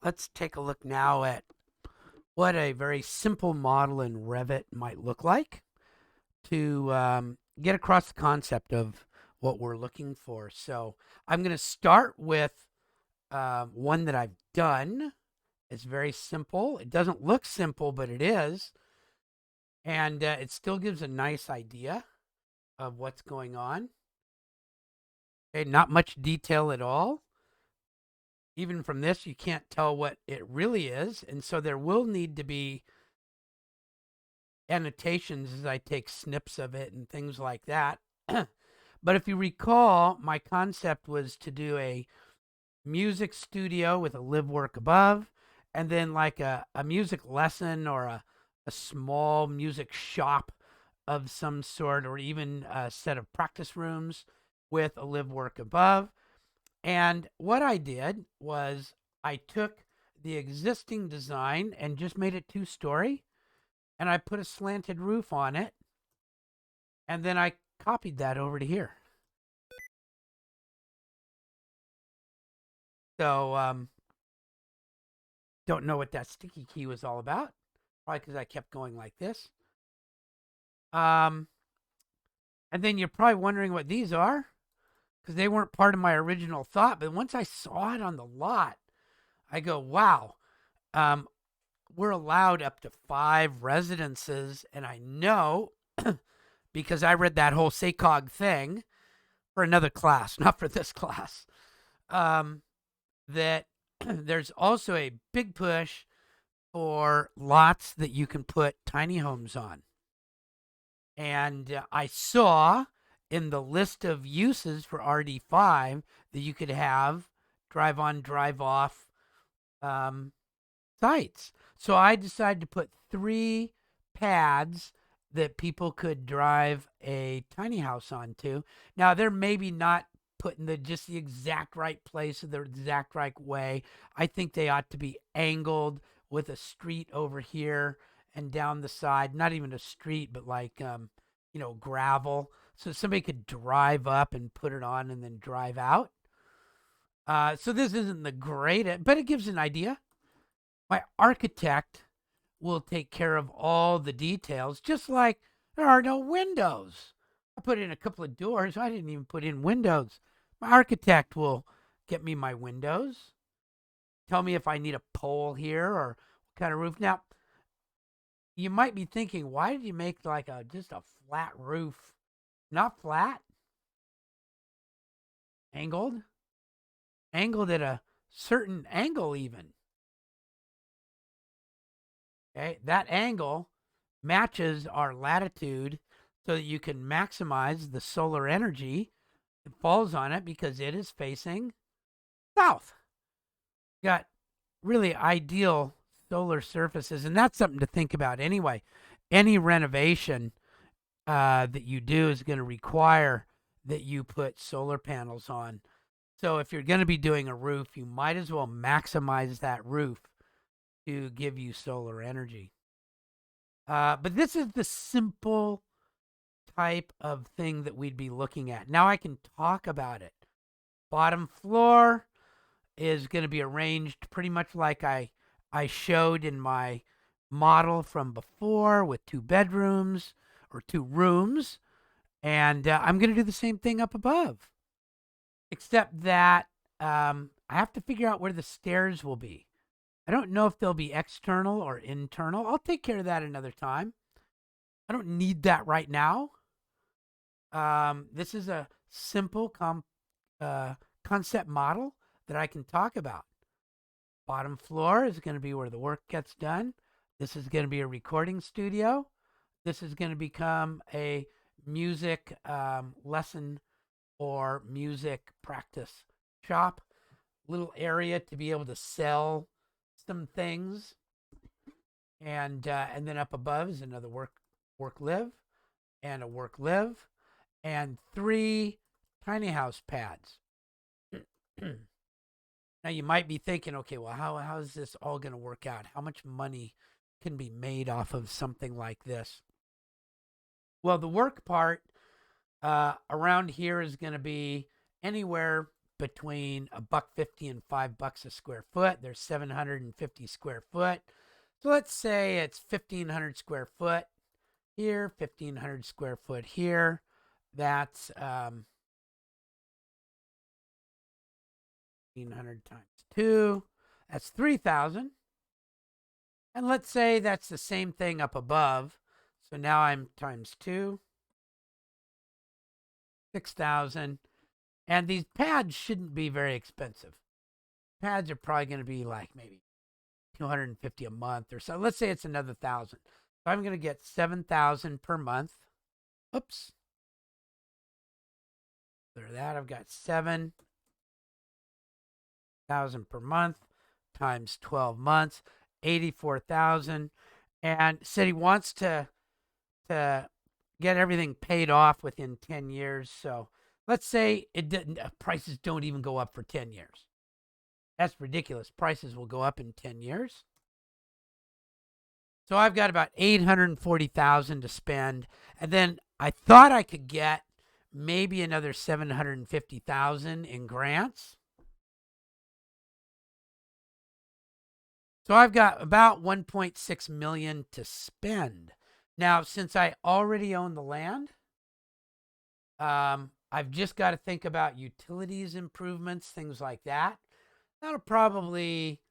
Let's take a look now at what a very simple model in Revit might look like to get across the concept of what we're looking for. So I'm going to start with one that I've done. It's very simple. It doesn't look simple, but it is. And it still gives a nice idea of what's going on. Okay, not much detail at all. Even from this, you can't tell what it really is. And so there will need to be annotations as I take snips of it and things like that. But if you recall, my concept was to do a music studio with a live work above, and then like a music lesson or a small music shop of some sort, or even a set of practice rooms with a live work above. And what I did was I took the existing design and just made it 2-story, and I put a slanted roof on it, and then I copied that over to here. So don't know what that sticky key was all about, probably because I kept going like this. And then you're probably wondering what these are, because they weren't part of my original thought. But once I saw it on the lot, I go, wow, we're allowed up to 5 residences. And I know because I read that whole SACOG thing for another class, not for this class, that there's also a big push for lots that you can put tiny homes on. And I saw in the list of uses for RD5 that you could have drive on, drive off sites. So I decided to put 3 pads that people could drive a tiny house onto. Now, they're maybe not put in just the exact right place or the exact right way. I think they ought to be angled with a street over here and down the side. Not even a street, but like gravel, so somebody could drive up and put it on and then drive out. So this isn't the greatest, but it gives an idea. My architect will take care of all the details, just like there are no windows. I put in a couple of doors. I didn't even put in windows. My architect will get me my windows, tell me if I need a pole here or what kind of roof. Now, you might be thinking, why did you make like just a flat roof? Not flat, angled at a certain angle even. Okay, that angle matches our latitude so that you can maximize the solar energy that falls on it because it is facing south. Got really ideal solar surfaces, and that's something to think about anyway. Any renovation that you do is going to require that you put solar panels on. So if you're going to be doing a roof, you might as well maximize that roof to give you solar energy. But this is the simple type of thing that we'd be looking at. Now I can talk about it. Bottom floor is going to be arranged pretty much like I showed in my model from before, with 2 bedrooms or 2 rooms. And I'm going to do the same thing up above, except that I have to figure out where the stairs will be. I don't know if they'll be external or internal. I'll take care of that another time. I don't need that right now. This is a simple concept model that I can talk about. Bottom floor is going to be where the work gets done. This is going to be a recording studio. This is going to become a music lesson or music practice shop. Little area to be able to sell some things. And then up above is another work live and a work live and 3 tiny house pads. Now you might be thinking, okay, well, how is this all going to work out? How much money can be made off of something like this? Well, the work part around here is going to be anywhere between $1.50 and $5 a square foot. There's 750 square foot. So let's say it's 1,500 square foot here, 1,500 square foot here. That's 1,500 times 2. That's 3,000. And let's say that's the same thing up above. So now I'm times 2, 6,000. And these pads shouldn't be very expensive. Pads are probably going to be like maybe $250 a month or so. Let's say it's another 1,000. So I'm going to get 7,000 per month. Oops. After that, I've got 7,000 per month times 12 months, 84,000. And said he wants to get everything paid off within 10 years. So let's say it didn't, prices don't even go up for 10 years. That's ridiculous. Prices will go up in 10 years. So I've got about 840,000 to spend. And then I thought I could get maybe another 750,000 in grants. So I've got about 1.6 million to spend. Now, since I already own the land, I've just got to think about utilities improvements, things like that. That'll probably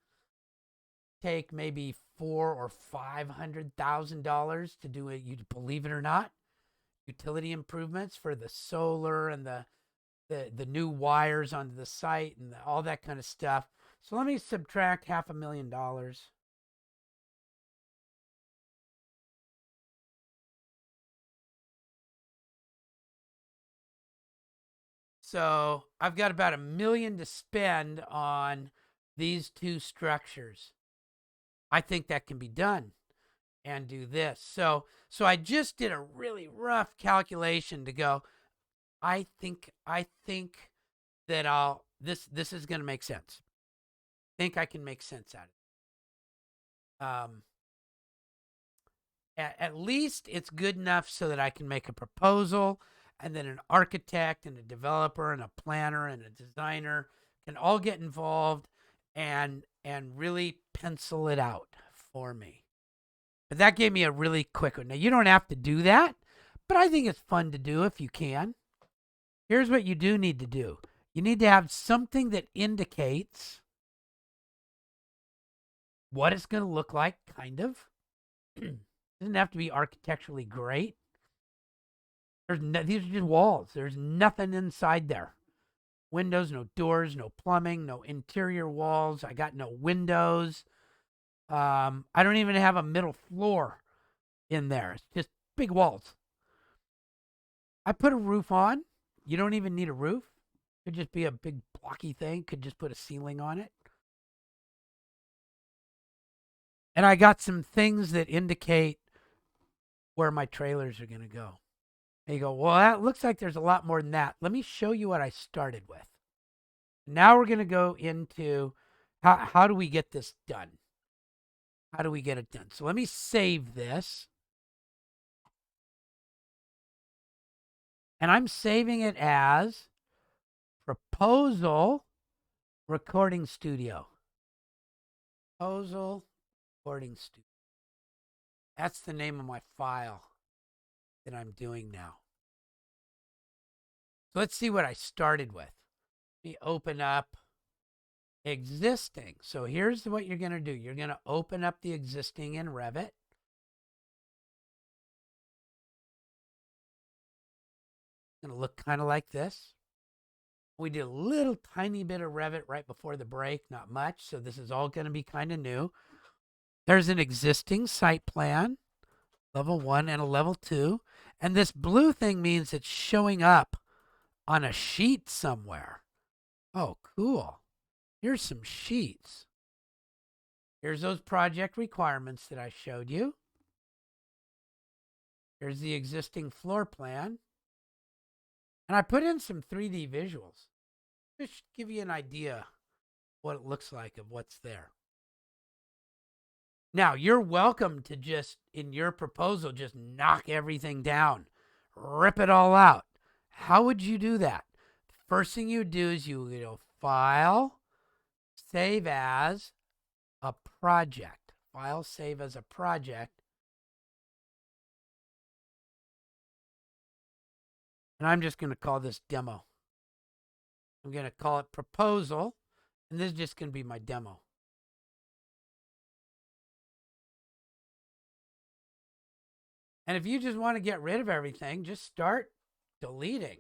take maybe $400,000 or $500,000 to do it. You believe it or not, utility improvements for the solar and the new wires onto the site and all that kind of stuff. So let me subtract $500,000. So I've got about $1 million to spend on these two structures. I think that can be done and do this. So I just did a really rough calculation to go, I think that this is going to make sense. I think I can make sense out of it. At least it's good enough so that I can make a proposal, and then an architect and a developer and a planner and a designer can all get involved and really pencil it out for me. But that gave me a really quick one. Now, you don't have to do that, but I think it's fun to do if you can. Here's what you do need to do. You need to have something that indicates what it's going to look like, kind of. It doesn't have to be architecturally great. These are just walls. There's nothing inside there. Windows, no doors, no plumbing, no interior walls. I got no windows. I don't even have a middle floor in there. It's just big walls. I put a roof on. You don't even need a roof. Could just be a big blocky thing. Could just put a ceiling on it. And I got some things that indicate where my trailers are going to go. And you go, well, that looks like there's a lot more than that. Let me show you what I started with. Now we're going to go into how do we get this done? How do we get it done? So let me save this. And I'm saving it as Proposal Recording Studio. Proposal Recording Studio. That's the name of my file that I'm doing now. So let's see what I started with. Let me open up existing. So here's what you're going to do. You're going to open up the existing in Revit. It's going to look kind of like this. We did a little tiny bit of Revit right before the break, not much. So this is all going to be kind of new. There's an existing site plan, level 1 and a level 2. And this blue thing means it's showing up on a sheet somewhere. Oh, cool. Here's some sheets. Here's those project requirements that I showed you. Here's the existing floor plan. And I put in some 3D visuals. Just give you an idea what it looks like of what's there. Now, you're welcome to just, in your proposal, just knock everything down. Rip it all out. How would you do that? first thing you do is you go File, Save as a Project. File, Save as a Project. And I'm just going to call this Demo. I'm going to call it Proposal. And this is just going to be my demo. And if you just want to get rid of everything, just start deleting.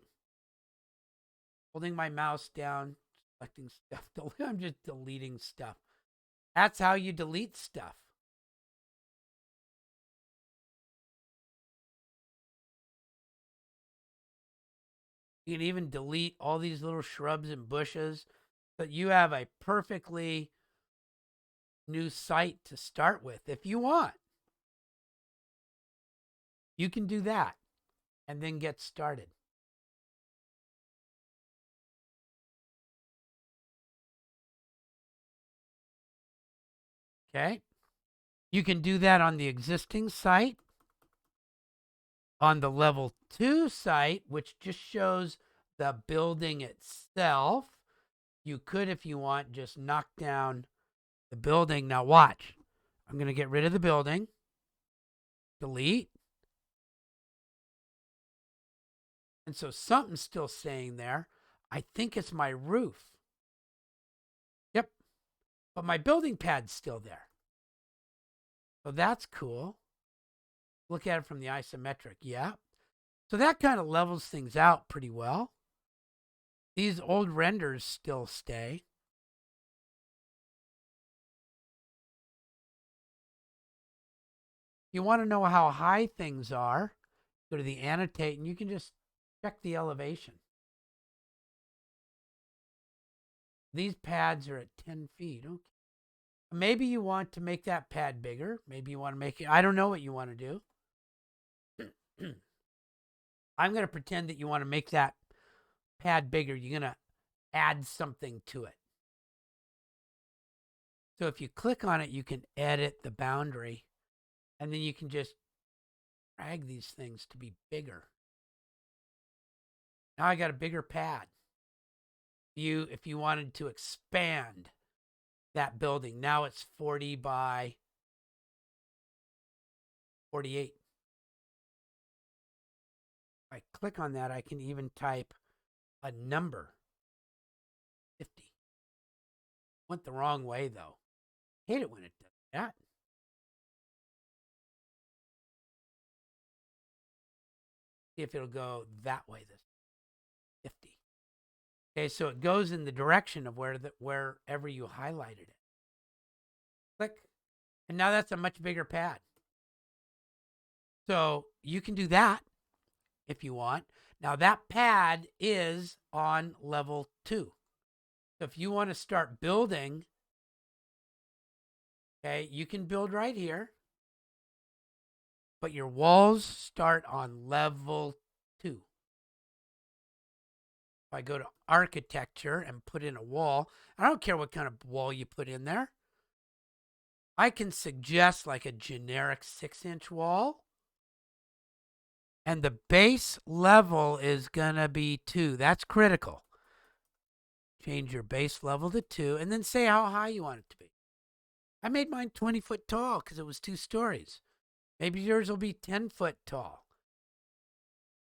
Holding my mouse down, selecting stuff. I'm just deleting stuff. That's how you delete stuff. You can even delete all these little shrubs and bushes. But you have a perfectly new site to start with if you want. You can do that and then get started. Okay. You can do that on the existing site. On the level 2 site, which just shows the building itself, you could, if you want, just knock down the building. Now watch. I'm going to get rid of the building. Delete. And so something's still staying there. I think it's my roof. Yep. But my building pad's still there. So that's cool. Look at it from the isometric. Yeah. So that kind of levels things out pretty well. These old renders still stay. You want to know how high things are, go to the annotate and you can just check the elevation. These pads are at 10 feet. Okay. Maybe you want to make that pad bigger. Maybe you want to make it, I don't know what you want to do. I'm going to pretend that you want to make that pad bigger. You're going to add something to it. So if you click on it, you can edit the boundary. And then you can just drag these things to be bigger. Now I got a bigger pad. If you wanted to expand that building, now it's 40 by 48. If I click on that, I can even type a number, 50. Went the wrong way though. Hate it when it does that. See if it'll go that way. This 50. Okay, so it goes in the direction of wherever you highlighted it. Click. And now that's a much bigger pad. So you can do that if you want. Now that pad is on level 2. So if you want to start building, okay, you can build right here. But your walls start on level 2. If I go to architecture and put in a wall, I don't care what kind of wall you put in there. I can suggest like a generic 6-inch wall. And the base level is going to be 2. That's critical. Change your base level to 2 and then say how high you want it to be. I made mine 20 foot tall because it was 2 stories. Maybe yours will be 10 foot tall.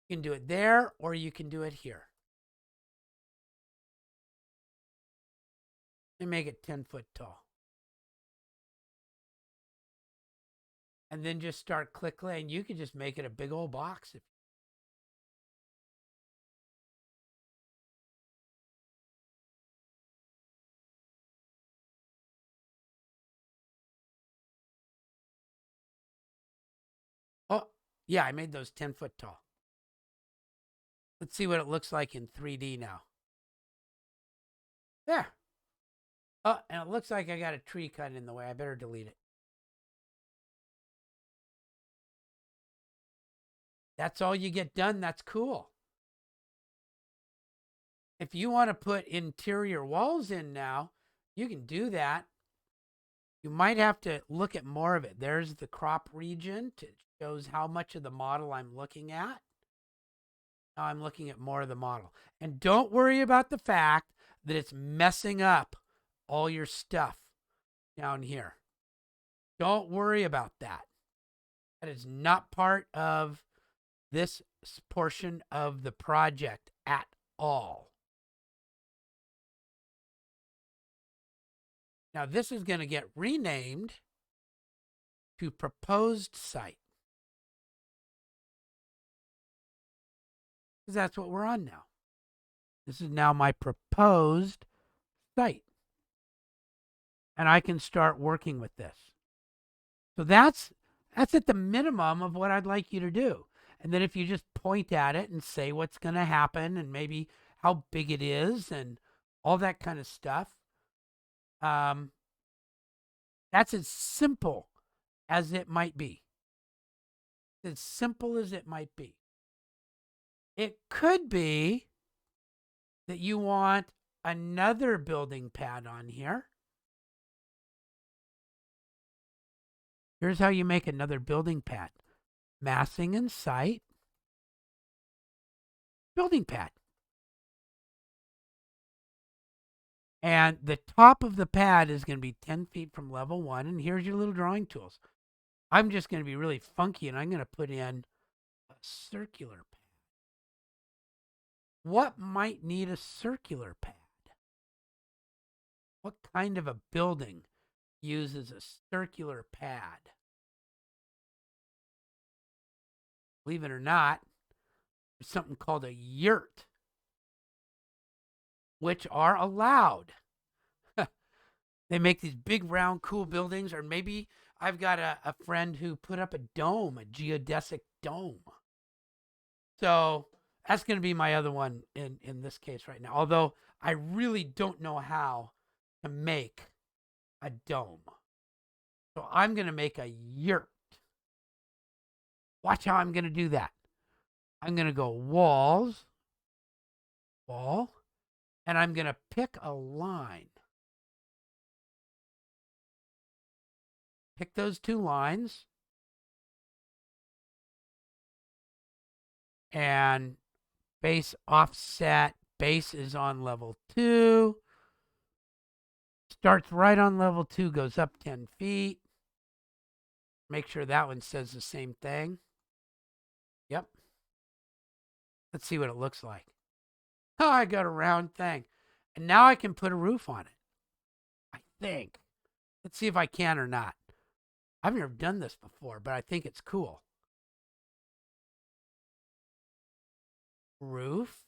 You can do it there or you can do it here. And make it 10 foot tall. And then just start clicking. You can just make it a big old box. Oh, yeah, I made those 10 foot tall. Let's see what it looks like in 3D now. There. Oh, and it looks like I got a tree cut in the way. I better delete it. That's all you get done. That's cool. If you want to put interior walls in now, you can do that. You might have to look at more of it. There's the crop region. It shows how much of the model I'm looking at. Now I'm looking at more of the model. And don't worry about the fact that it's messing up all your stuff down here. Don't worry about that. That is not part of this portion of the project at all. Now this is going to get renamed to proposed site. Because that's what we're on now. This is now my proposed site. And I can start working with this. So that's at the minimum of what I'd like you to do. And then if you just point at it and say what's going to happen and maybe how big it is and all that kind of stuff, that's as simple as it might be. As simple as it might be. It could be that you want another building pad on here. Here's how you make another building pad. Massing and site. Building pad. And the top of the pad is going to be 10 feet from level 1. And here's your little drawing tools. I'm just going to be really funky and I'm going to put in a circular pad. What might need a circular pad? What kind of a building uses a circular pad? Believe it or not, there's something called a yurt, which are allowed. They make these big, round, cool buildings, or maybe I've got a friend who put up a dome, a geodesic dome. So that's going to be my other one in this case right now. Although I really don't know how to make a dome. So I'm going to make a yurt. Watch how I'm going to do that. I'm going to go walls, wall, and I'm going to pick a line. Pick those two lines. And base offset, base is on level 2. Starts right on level 2, goes up 10 feet. Make sure that one says the same thing. Yep. Let's see what it looks like. Oh, I got a round thing. And now I can put a roof on it. I think. Let's see if I can or not. I've never done this before, but I think it's cool. Roof.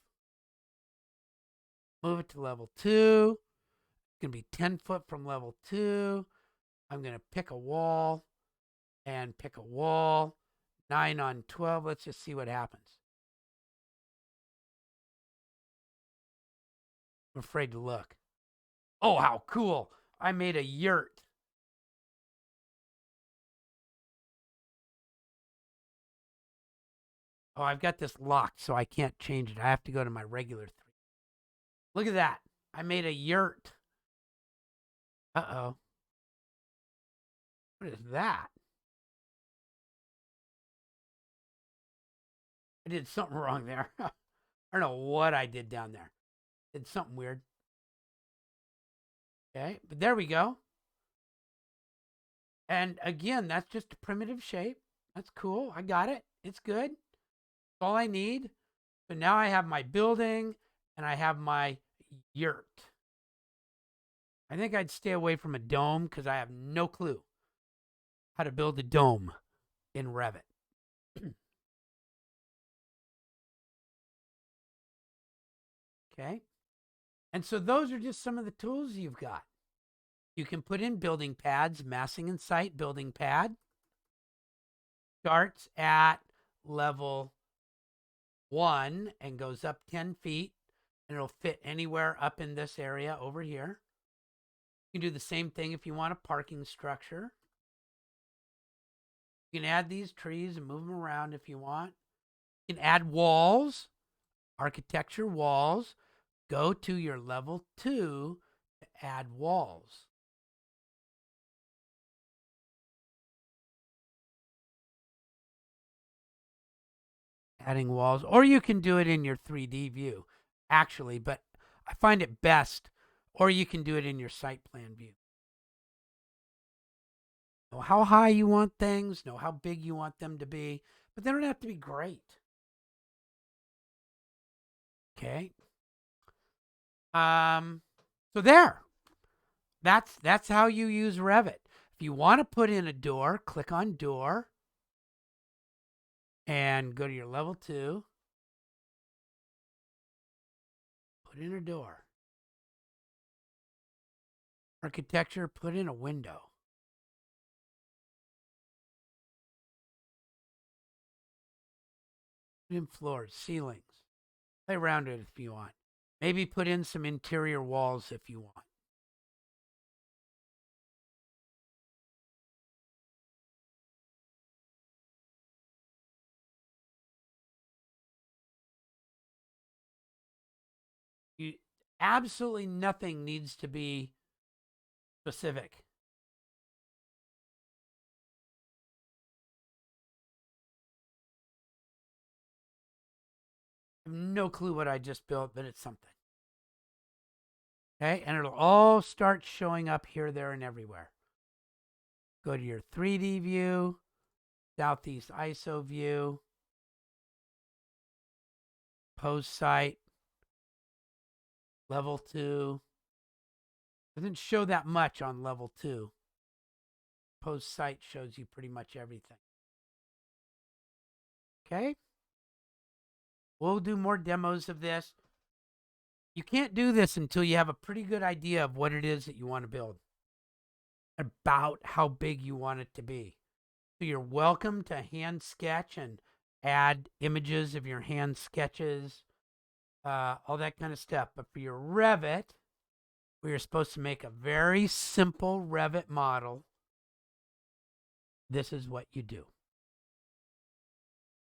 Move it to level 2. It's going to be 10 foot from level 2. I'm going to pick a wall and pick a wall. 9 on 12. Let's just see what happens. I'm afraid to look. Oh, how cool. I made a yurt. Oh, I've got this locked, so I can't change it. I have to go to my regular 3. Look at that. I made a yurt. Uh-oh. What is that? I did something wrong there. I don't know what I did down there. Did something weird. Okay, but there we go. And again, that's just a primitive shape. That's cool. I got it. It's good. That's all I need. So now I have my building and I have my yurt. I think I'd stay away from a dome because I have no clue how to build a dome in Revit. Okay. And so those are just some of the tools you've got. You can put in building pads, massing and site building pad. Starts at level 1 and goes up 10 feet. And it'll fit anywhere up in this area over here. You can do the same thing if you want a parking structure. You can add these trees and move them around if you want. You can add walls, architecture walls. Go to your level 2 to add walls. adding walls, or you can do it in your 3D view, actually, but I find it best, or you can do it in your site plan view. Know how high you want things, know how big you want them to be, but they don't have to be great. Okay. So there. That's how you use Revit. If you want to put in a door, click on door and go to your level 2. Put in a door. Architecture, put in a window. Put in floors, ceilings. Play around it if you want. Maybe put in some interior walls if you want. Absolutely nothing needs to be specific. I have no clue what I just built, but it's something. Okay, and it'll all start showing up here, there, and everywhere. Go to your 3D view, Southeast ISO view, post site, level 2. Doesn't show that much on level 2. Post site shows you pretty much everything. Okay? We'll do more demos of this. You can't do this until you have a pretty good idea of what it is that you want to build, about how big you want it to be. So you're welcome to hand sketch and add images of your hand sketches, all that kind of stuff. But for your Revit, we are supposed to make a very simple Revit model. This is what you do.